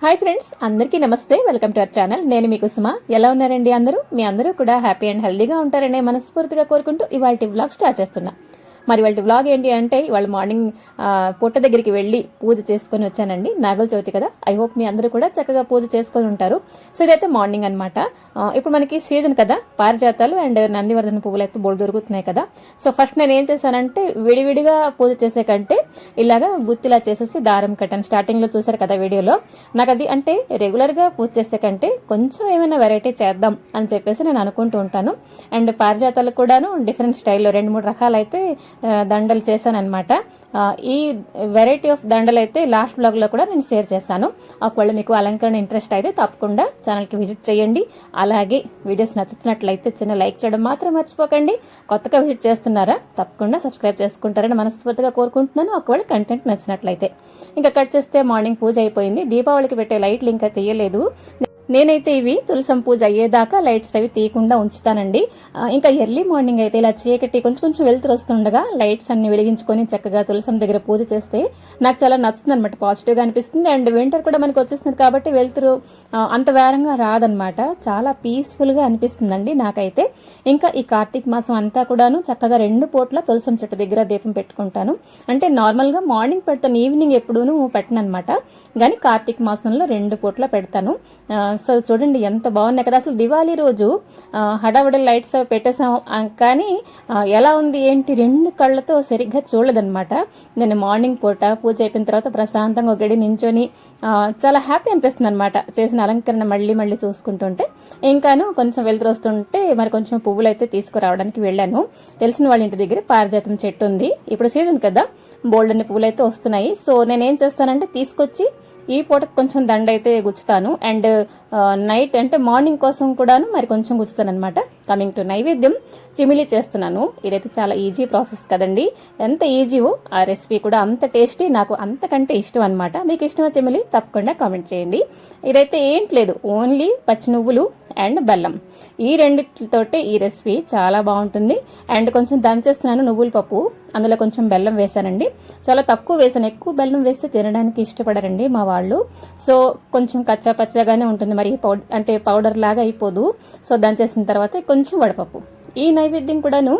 Hi friends, అందరికీ నమస్తే. Welcome to our channel. నేను మీ కుసుమ. ఎలా ఉన్నారండి అందరూ? మీ అందరూ కూడా హ్యాపీ అండ్ హెల్దీగా ఉంటారనే మనస్ఫూర్తిగా కోరుకుంటూ ఇవాళ వ్లాగ్ స్టార్ట్ చేస్తున్నా. మరి వాళ్ళ వ్లాగ్ ఏంటి అంటే, ఇవాళ మార్నింగ్ పుట్ట దగ్గరికి వెళ్ళి పూజ చేసుకొని వచ్చానండి. నాగుల చవితి కదా. ఐ హోప్ మీ అందరూ కూడా చక్కగా పూజ చేసుకొని ఉంటారు. సో ఇదైతే మార్నింగ్ అనమాట. ఇప్పుడు మనకి సీజన్ కదా, పారిజాతాలు అండ్ నందివర్ధన పువ్వులు అయితే బోల్డ్ దొరుకుతున్నాయి కదా. సో ఫస్ట్ నేను ఏం చేశానంటే, విడివిడిగా పూజ చేసే కంటే ఇలాగా గుత్తిలా చేసేసి దారం కట్టాను. స్టార్టింగ్ లో చూసారు కదా వీడియోలో. నాకు అది అంటే రెగ్యులర్ గా పూజ చేసే కంటే కొంచెం ఏమైనా వెరైటీ చేద్దాం అని చెప్పేసి నేను అనుకుంటూ ఉంటాను. అండ్ పారిజాతాలు కూడాను డిఫరెంట్ స్టైల్లో 2-3 రకాలు అయితే దండలు చేశాను అనమాట. ఈ వెరైటీ ఆఫ్ దండలు అయితే లాస్ట్ బ్లాగ్ లో కూడా నేను షేర్ చేస్తాను. ఒకవేళ మీకు అలంకరణ ఇంట్రెస్ట్ అయితే తప్పకుండా ఛానల్ కి విజిట్ చేయండి. అలాగే వీడియోస్ నచ్చుతున్నట్లయితే చిన్న లైక్ చేయడం మాత్రం మర్చిపోకండి. కొత్తగా విజిట్ చేస్తున్నారా? తప్పకుండా సబ్స్క్రైబ్ చేసుకుంటారని మనస్ఫూర్తిగా కోరుకుంటున్నాను. ఒకవేళ కంటెంట్ నచ్చినట్లయితే. ఇంకా కట్ చేస్తే మార్నింగ్ పూజ అయిపోయింది. దీపావళికి పెట్టే లైట్లు ఇంకా తీయలేదు. నేనైతే ఇవి తులసం పూజ అయ్యేదాకా లైట్స్ అవి తీయకుండా ఉంచుతానండి. ఇంకా ఎర్లీ మార్నింగ్ అయితే ఇలా చీకటి కొంచెం వెలుతురు వస్తుండగా లైట్స్ అన్ని వెలిగించుకొని చక్కగా తులసం దగ్గర పూజ చేస్తే నాకు చాలా నచ్చుతుంది అనమాట. పాజిటివ్గా అనిపిస్తుంది. అండ్ వింటర్ కూడా మనకి వచ్చేస్తుంది కాబట్టి వెలుతురు అంత వేరంగా రాదనమాట. చాలా పీస్ఫుల్గా అనిపిస్తుందండి నాకైతే. ఇంకా ఈ కార్తీక మాసం అంతా కూడాను చక్కగా 2 పూట్ల తులసం చెట్టు దగ్గర దీపం పెట్టుకుంటాను. అంటే నార్మల్గా మార్నింగ్ పెడతాను, ఈవినింగ్ ఎప్పుడూను పెట్టను అనమాట. కానీ కార్తీక మాసంలో 2 పూట్ల పెడతాను. సో చూడండి ఎంత బాగున్నాయి కదా. అసలు దివాళీ రోజు హడావిడి లైట్స్ పెట్టేసాం, కానీ ఎలా ఉంది ఏంటి 2 కళ్ళతో సరిగ్గా చూడలేదనమాట. నేను మార్నింగ్ పూట పూజ అయిపోయిన తర్వాత ప్రశాంతంగా ఒక గడి నించొని చాలా హ్యాపీ అనిపిస్తుంది అనమాట. చేసిన అలంకరణ మళ్ళీ చూసుకుంటుంటే. ఇంకాను కొంచెం వెలుతురు వస్తుంటే మరి కొంచెం పువ్వులు అయితే తీసుకురావడానికి వెళ్ళాను. తెలిసిన వాళ్ళ ఇంటి దగ్గర పారిజాతం చెట్టు ఉంది. ఇప్పుడు సీజన్ కదా, బోల్డ్ అన్ని పువ్వులు అయితే వస్తున్నాయి. సో నేనేం చేస్తానంటే తీసుకొచ్చి ఈ పూటకు కొంచెం దండ అయితే గుచ్చుతాను. అండ్ నైట్ అంటే మార్నింగ్ కోసం కూడాను మరి కొంచెం గుచ్చుతాను అనమాట. కమింగ్ టు నైవేద్యం, చిమిలి చేస్తున్నాను. ఇదైతే చాలా ఈజీ ప్రాసెస్ కదండి. ఎంత ఈజీవో ఆ రెసిపీ కూడా అంత టేస్టీ, నాకు అంతకంటే ఇష్టం అనమాట. మీకు ఇష్టమా చిమిలి? తప్పకుండా కామెంట్ చేయండి. ఇదైతే ఏంటి లేదు, ఓన్లీ పచ్చి నువ్వులు అండ్ బెల్లం, ఈ రెండితోటే ఈ రెసిపీ చాలా బాగుంటుంది. అండ్ కొంచెం దంచేస్తున్నాను నువ్వుల పప్పు, అందులో కొంచెం బెల్లం వేసానండి. చాలా తక్కువ వేసాను, ఎక్కువ బెల్లం వేస్తే తినడానికి ఇష్టపడరండి మా వాళ్ళు. సో కొంచెం కచ్చా పచ్చాగానే ఉంటుంది, మరి అంటే పౌడర్ లాగా అయిపోదు. సో దంచేసిన తర్వాత కొంచెం వడపప్పు. ఈ నైవేద్యం కూడాను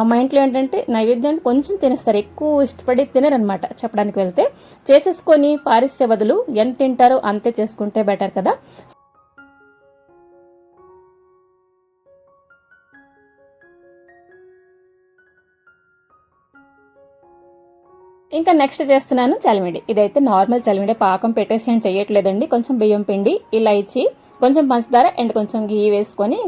మా ఇంట్లో ఏంటంటే నైవేద్యాన్ని కొంచెం తినేస్తారు, ఎక్కువ ఇష్టపడి తినరనమాట. చెప్పడానికి వెళ్తే చేసేసుకొని పారిసే బదులు ఎంత తింటారో అంతే చేసుకుంటే బెటర్ కదా. ఇంకా నెక్స్ట్ చేస్తున్నాను చలిమిడి. ఇదైతే నార్మల్ చలిమిడి, పాకం పెట్టేసి ఏం చేయట్లేదండి. కొంచెం బియ్యం పిండి, ఇలాచి, కొంచెం పంచదార అండ్ కొంచెం గీ వేసుకొని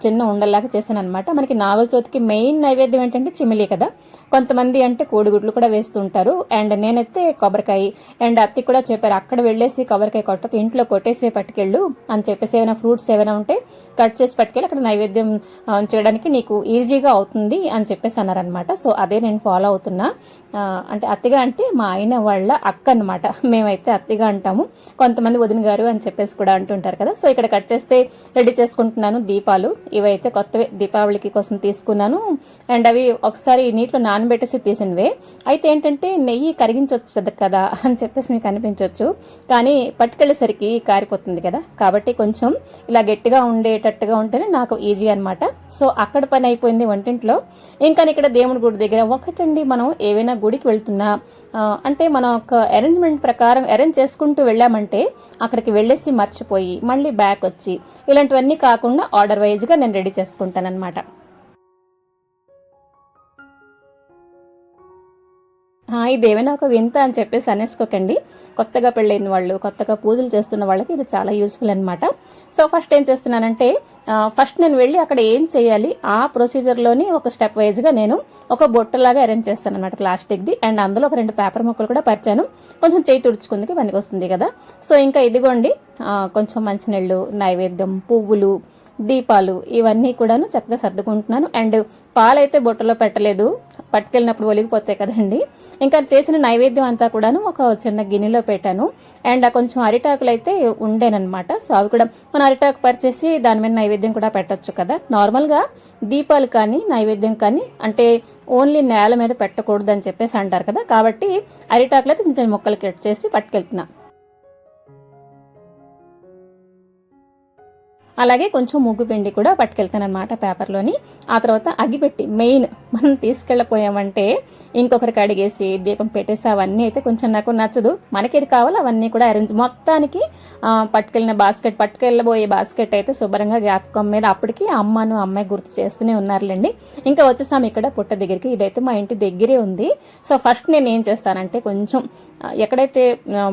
చిన్న ఉండల్లాగా చేశాను అనమాట. మనకి నాగుల చవితికి మెయిన్ నైవేద్యం ఏంటంటే చిమిలి కదా. కొంతమంది అంటే కోడిగుడ్లు కూడా వేస్తుంటారు. అండ్ నేనైతే కొబ్బరికాయ, అండ్ అత్తి కూడా చెప్పారు అక్కడ వెళ్ళేసి కొబ్బరికాయ కొట్టకు, ఇంట్లో కొట్టేసి పట్టుకెళ్ళు అని చెప్పేసి, ఏమైనా ఫ్రూట్స్ ఏమైనా ఉంటే కట్ చేసి పట్టుకెళ్ళి అక్కడ నైవేద్యం చేయడానికి నీకు ఈజీగా అవుతుంది అని చెప్పేసి అన్నారనమాట. సో అదే నేను ఫాలో అవుతున్నా. అంటే అత్తిగా అంటే మా ఆయన వాళ్ళ అక్క అనమాట. మేమైతే అత్తిగా అంటాము, కొంతమంది వదిన గారు అని చెప్పేసి కూడా అంటుంటారు కదా. సో ఇక్కడ కట్ చేస్తే రెడీ చేసుకుంటున్నాను దీపాలు. ఇవైతే కొత్తవే, దీపావళికి కోసం తీసుకున్నాను. అండ్ అవి ఒకసారి నీటిలో నానబెట్టేసి తీసినవే. అయితే ఏంటంటే నెయ్యి కరిగించవచ్చు కదా అని చెప్పేసి మీకు అనిపించవచ్చు, కానీ పట్టుకెళ్ళేసరికి కారిపోతుంది కదా. కాబట్టి కొంచెం ఇలా గట్టిగా ఉండేటట్టుగా ఉంటేనే నాకు ఈజీ అనమాట. సో అక్కడ పని అయిపోయింది వంటింట్లో. ఇంకా ఇక్కడ దేవుడి గుడి దగ్గర ఒకటండి, మనం ఏవైనా గుడికి వెళ్తున్నా అంటే మనం ఒక అరేంజ్మెంట్ ప్రకారం అరేంజ్ చేసుకుంటూ వెళ్ళామంటే అక్కడికి వెళ్ళేసి మర్చిపోయి మళ్ళీ బ్యాక్ వచ్చి ఇలాంటివన్నీ కాకుండా ఆర్డర్ వైజ్గా నేను రెడీ చేసుకుంటాను అనమాట. ఇదేమైనా ఒక వింత అని చెప్పేసి అనేసుకోకండి. కొత్తగా పెళ్ళైన వాళ్ళు, కొత్తగా పూజలు చేస్తున్న వాళ్ళకి ఇది చాలా యూస్ఫుల్ అనమాట. సో ఫస్ట్ ఏం చేస్తున్నానంటే, ఫస్ట్ నేను వెళ్ళి అక్కడ ఏం చేయాలి ఆ ప్రొసీజర్లోని ఒక స్టెప్ వైజ్గా నేను ఒక బొట్టలాగా అరేంజ్ చేస్తాను అనమాట, ప్లాస్టిక్ది. అండ్ అందులో ఒక 2 పేపర్ ముక్కలు కూడా పరిచాను, కొంచెం చేయి తుడుచుకుందుకు పనికి వస్తుంది కదా. సో ఇంకా ఇదిగోండి కొంచెం మంచినీళ్ళు, నైవేద్యం, పువ్వులు, దీపాలు ఇవన్నీ కూడాను చక్కగా సర్దుకుంటున్నాను. అండ్ పాలైతే బొట్టలో పెట్టలేదు, పట్టుకెళ్ళినప్పుడు ఒలిగిపోతాయి కదండి. ఇంకా చేసిన నైవేద్యం అంతా కూడాను ఒక చిన్న గిన్నెలో పెట్టాను. అండ్ కొంచెం అరిటాకులు అయితే ఉండేనమాట. సో అవి కూడా మనం అరిటాకు పరిచేసి దాని మీద నైవేద్యం కూడా పెట్టొచ్చు కదా. నార్మల్గా దీపాలు కానీ నైవేద్యం కానీ అంటే ఓన్లీ నేల మీద పెట్టకూడదు అని చెప్పేసి అంటారు కదా. కాబట్టి అరిటాకులు అయితే చిన్న చిన్న ముక్కలు కట్ చేసి పట్టుకెళ్తున్నా. అలాగే కొంచెం ముగ్గు పిండి కూడా పట్టుకెళ్తాను అనమాట పేపర్లోని. ఆ తర్వాత అగిపెట్టి మెయిన్ మనం తీసుకెళ్ళిపోయామంటే ఇంకొకరికి అడిగేసి దీపం పెట్టేసి అవన్నీ అయితే కొంచెం నాకు నచ్చదు. మనకి ఏది కావాలో అవన్నీ కూడా అరేంజ్ మొత్తానికి పట్టుకెళ్ళబోయే బాస్కెట్ అయితే శుభ్రంగా జ్ఞాపకం మీద అప్పటికి అమ్మాయి గుర్తు చేస్తూనే ఉన్నారులేండి. ఇంకా వచ్చేసాము ఇక్కడ పుట్ట దగ్గరికి. ఇదైతే మా ఇంటి దగ్గరే ఉంది. సో ఫస్ట్ నేను ఏం చేస్తానంటే కొంచెం ఎక్కడైతే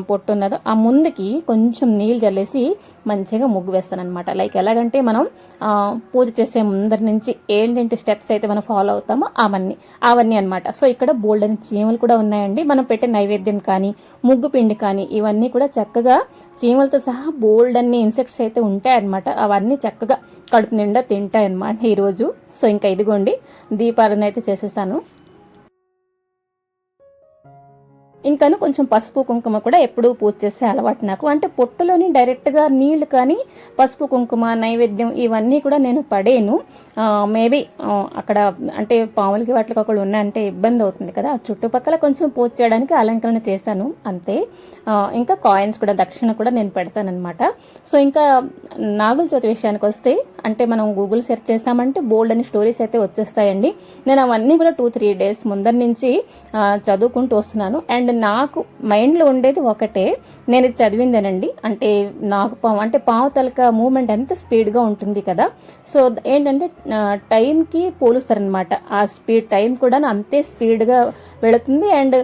పొట్టు ఉన్నదో ఆ ముందుకి కొంచెం నీళ్ళు చల్లేసి మంచిగా ముగ్గు వేస్తాను అనమాట. లైక్ ఎలాగంటే మనం పూజ చేసే ముందరి నుంచి ఏంటంటే స్టెప్స్ అయితే మనం ఫాలో అవుతామో అవన్నీ అనమాట. సో ఇక్కడ బోల్డ్ అని చీమలు కూడా ఉన్నాయండి. మనం పెట్టే నైవేద్యం కానీ ముగ్గు పిండి కానీ ఇవన్నీ కూడా చక్కగా చీమలతో సహా బోల్డ్ అన్ని ఇన్సెక్ట్స్ అయితే ఉంటాయన్నమాట. అవన్నీ చక్కగా కడుపు నిండా తింటాయి అన్నమాట ఈరోజు. సో ఇంకా ఇదిగోండి దీపారాధన అయితే చేసేసాను. ఇంకాను కొంచెం పసుపు కుంకుమ కూడా ఎప్పుడూ పూజ చేసే అలవాటు నాకు. అంటే పొట్టులోని డైరెక్ట్గా నీళ్లు కానీ పసుపు కుంకుమ నైవేద్యం ఇవన్నీ కూడా నేను పడేను. మేబీ అక్కడ అంటే పాములకి వాటికి ఒకళ్ళు ఉన్నాయంటే ఇబ్బంది అవుతుంది కదా, చుట్టుపక్కల కొంచెం పూజ చేయడానికి అలంకరణ చేశాను అంతే. ఇంకా కాయిన్స్ కూడా దక్షిణ కూడా నేను పెడతానమాట. సో ఇంకా నాగుల చవితి విషయానికి వస్తే అంటే మనం గూగుల్ సెర్చ్ చేసామంటే బోల్డ్ అని స్టోరీస్ అయితే వచ్చేస్తాయండి. నేను అవన్నీ కూడా 2-3 డేస్ ముందర నుంచి చదువుకుంటూ వస్తున్నాను. అండ్ నాకు మైండ్లో ఉండేది ఒకటే, నేను ఇది చదివిందేనండి. అంటే అంటే పాము తలక మూమెంట్ ఎంత స్పీడ్గా ఉంటుంది కదా. సో ఏంటంటే టైంకి పోలుస్తారనమాట. ఆ టైం కూడా అంతే స్పీడ్గా వెళుతుంది. అండ్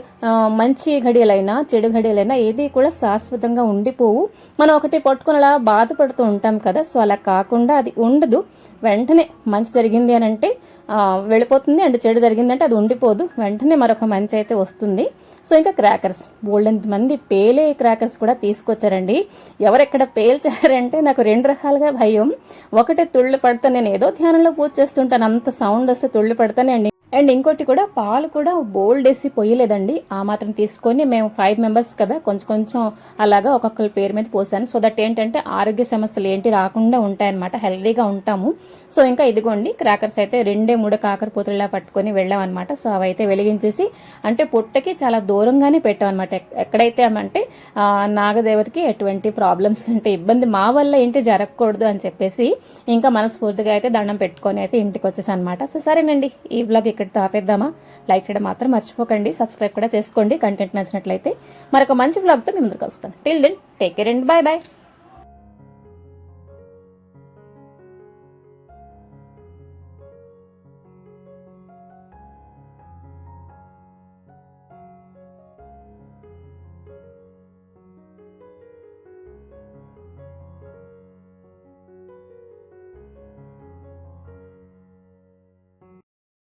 మంచి ఘడియలైనా చెడు ఘడియలైనా ఏది కూడా శాశ్వతంగా ఉండిపోవు. మనం ఒకటి పట్టుకుని అలా బాధపడుతూ ఉంటాం కదా. సో అలా కాకుండా అది ఉండదు. వెంటనే మంచి జరిగింది అని అంటే వెళ్ళిపోతుంది. అండ్ చెడు జరిగిందంటే అది ఉండిపోదు, వెంటనే మరొక మంచి అయితే వస్తుంది. సో ఇంకా క్రాకర్స్ బోల్డెంత మంది పేలే క్రాకర్స్ కూడా తీసుకొచ్చారండి. ఎవరెక్కడ పేల్చారంటే నాకు 2 రకాలుగా భయం. ఒకటి తుళ్ళు పడతా, నేను ఏదో ధ్యానంలో పూజ చేస్తుంటాను, అంత సౌండ్ వస్తే తుళ్ళు పడతానే అండి. అండ్ ఇంకోటి కూడా పాలు కూడా బోల్డ్ వేసి పొయ్యలేదండి. ఆ మాత్రం తీసుకొని మేము 5 మెంబర్స్ కదా, కొంచెం అలాగా ఒక్కొక్కరి పేరు మీద పోసాను. సో దట్ ఏంటంటే ఆరోగ్య సమస్యలు ఏంటి రాకుండా ఉంటాయన్నమాట, హెల్దీగా ఉంటాము. సో ఇంకా ఇదిగోండి క్రాకర్స్ అయితే 2-3 కాకరపోతుల్లా పట్టుకొని వెళ్ళామన్నమాట. సో అవైతే వెలిగించేసి అంటే పుట్టకి చాలా దూరంగానే పెట్టామన్నమాట. ఎక్కడైతే అంటే నాగదేవతకి ఎటువంటి ప్రాబ్లమ్స్ అంటే ఇబ్బంది మా వల్ల ఏంటి జరగకూడదు అని చెప్పేసి ఇంకా మనస్ఫూర్తిగా అయితే దండం పెట్టుకొని అయితే ఇంటికి వచ్చేసాను అనమాట. సో సరేనండి, ఈ వ్లాగ్ ఇక్కడితో ఆపేద్దామా? లైక్ చేయడం మాత్రం మర్చిపోకండి, సబ్స్క్రైబ్ కూడా చేసుకోండి కంటెంట్ నచ్చినట్లయితే. మరొక మంచి వ్లాగ్తో మీ ముందుకు వస్తాను. Till then take care and bye by.